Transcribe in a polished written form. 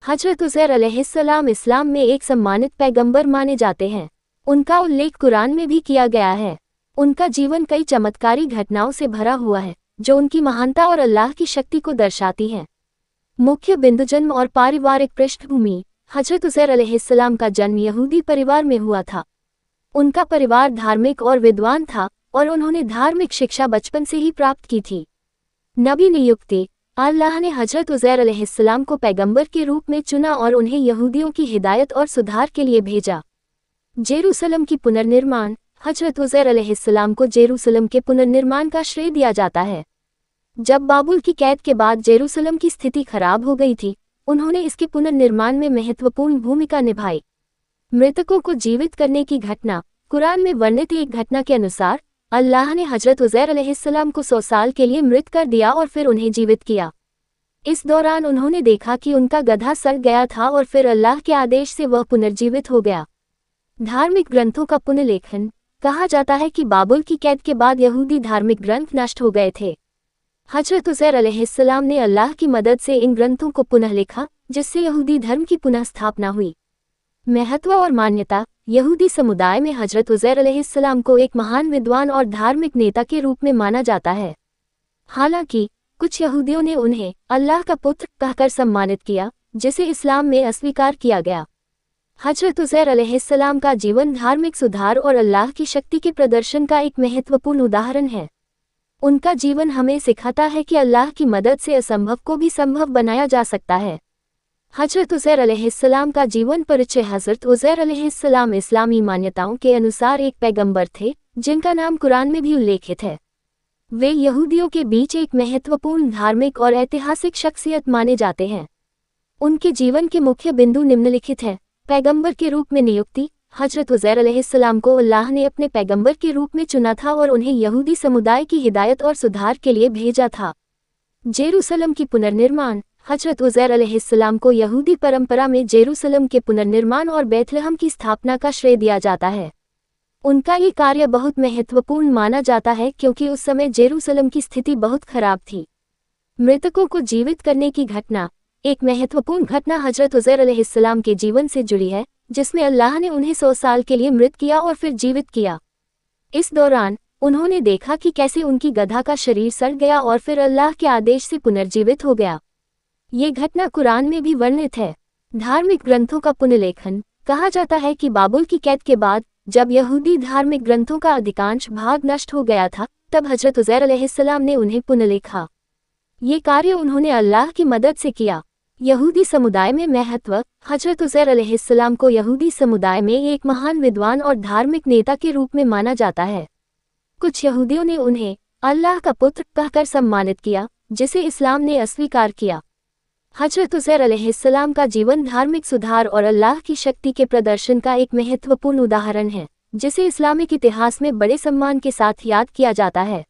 हजरत उज़ैर अलैहिस्सलाम इस्लाम में एक सम्मानित पैगंबर माने जाते हैं। उनका उल्लेख कुरान में भी किया गया है। उनका जीवन कई चमत्कारी घटनाओं से भरा हुआ है जो उनकी महानता और अल्लाह की शक्ति को दर्शाती हैं। मुख्य बिंदु जन्म और पारिवारिक पृष्ठभूमि। हजरत उज़ैर अलैहिस्सलाम का जन्म यहूदी परिवार में हुआ था। उनका परिवार धार्मिक और विद्वान था और उन्होंने धार्मिक शिक्षा बचपन से ही प्राप्त की थी। नबी नियुक्ति। अल्लाह ने हजरत उज़ैर अलैहिस्सलाम को पैगंबर के रूप में चुना और उन्हें यहूदियों की हिदायत और सुधार के लिए भेजा। जेरूसलम की पुनर्निर्माण। हजरत उज़ैर अलैहिस्सलाम को जेरूसलम के पुनर्निर्माण का श्रेय दिया जाता है। जब बाबुल की कैद के बाद जेरूसलम की स्थिति खराब हो गई थी, उन्होंने इसके पुनर्निर्माण में महत्वपूर्ण भूमिका निभाई। मृतकों को जीवित करने की घटना। कुरान में वर्णित एक घटना के अनुसार अल्लाह ने हजरत उज़ैर अलैहिस्सलाम को 100 साल के लिए मृत कर दिया और फिर उन्हें जीवित किया। इस दौरान उन्होंने देखा कि उनका गधा सड़ गया था और फिर अल्लाह के आदेश से वह पुनर्जीवित हो गया। धार्मिक ग्रंथों का पुनर्लेखन। कहा जाता है कि बाबुल की कैद के बाद यहूदी धार्मिक ग्रंथ नष्ट हो गए थे। हजरत उज़ैर अलैहिस्सलाम ने अल्लाह की मदद से इन ग्रंथों को पुनः लिखा, जिससे यहूदी धर्म की पुनः स्थापना हुई। महत्व और मान्यता। यहूदी समुदाय में हजरत उज़ैर अलैहिस्सलाम को एक महान विद्वान और धार्मिक नेता के रूप में माना जाता है। हालांकि कुछ यहूदियों ने उन्हें अल्लाह का पुत्र कहकर सम्मानित किया, जिसे इस्लाम में अस्वीकार किया गया। हजरत उज़ैर अलैहिस्सलाम का जीवन धार्मिक सुधार और अल्लाह की शक्ति के प्रदर्शन का एक महत्वपूर्ण उदाहरण है। उनका जीवन हमें सिखाता है कि अल्लाह की मदद से असंभव को भी संभव बनाया जा सकता है। हजरत उज़ैर अलैहिस्सलाम का जीवन परिचय। हजरत उज़ैर अलैहिस्सलाम इस्लामी मान्यताओं के अनुसार एक पैगंबर थे, जिनका नाम कुरान में भी उल्लेखित है। वे यहूदियों के बीच एक महत्वपूर्ण धार्मिक और ऐतिहासिक शख्सियत माने जाते हैं। उनके जीवन के मुख्य बिंदु निम्नलिखित हैं। पैगंबर के रूप में नियुक्ति। हजरत उज़ैर अलैहिस्सलाम को अल्लाह ने अपने पैगंबर के रूप में चुना था और उन्हें यहूदी समुदाय की हिदायत और सुधार के लिए भेजा था। जेरूसलम की पुनर्निर्माण। हजरत उज़ैर अलैहिस्सलाम को यहूदी परंपरा में जेरूसलम के पुनर्निर्माण और बैतलहम की स्थापना का श्रेय दिया जाता है। उनका ये कार्य बहुत महत्वपूर्ण माना जाता है क्योंकि उस समय जेरूसलम की स्थिति बहुत खराब थी। मृतकों को जीवित करने की घटना। एक महत्वपूर्ण घटना हजरत उज़ैर अलैहिस्सलाम के जीवन से जुड़ी है, जिसमें अल्लाह ने उन्हें 100 साल के लिए मृत किया और फिर जीवित किया। इस दौरान उन्होंने देखा कि कैसे उनकी गधा का शरीर सड़ गया और फिर अल्लाह के आदेश से पुनर्जीवित हो गया। ये घटना कुरान में भी वर्णित है। धार्मिक ग्रंथों का पुनर्लेखन। कहा जाता है कि बाबुल की कैद के बाद जब यहूदी धार्मिक ग्रंथों का अधिकांश भाग नष्ट हो गया था, तब हजरत उज़ैर अलैहिस्सलाम ने उन्हें पुनः लिखा। ये कार्य उन्होंने अल्लाह की मदद से किया। यहूदी समुदाय में महत्व। हजरत उज़ैर अलैहिस्सलाम को यहूदी समुदाय में एक महान विद्वान और धार्मिक नेता के रूप में माना जाता है। कुछ यहूदियों ने उन्हें अल्लाह का पुत्र कहकर सम्मानित किया, जिसे इस्लाम ने अस्वीकार किया। हजरत उज़ैर अलैहिस्सलाम का जीवन धार्मिक सुधार और अल्लाह की शक्ति के प्रदर्शन का एक महत्वपूर्ण उदाहरण है, जिसे इस्लामिक इतिहास में बड़े सम्मान के साथ याद किया जाता है।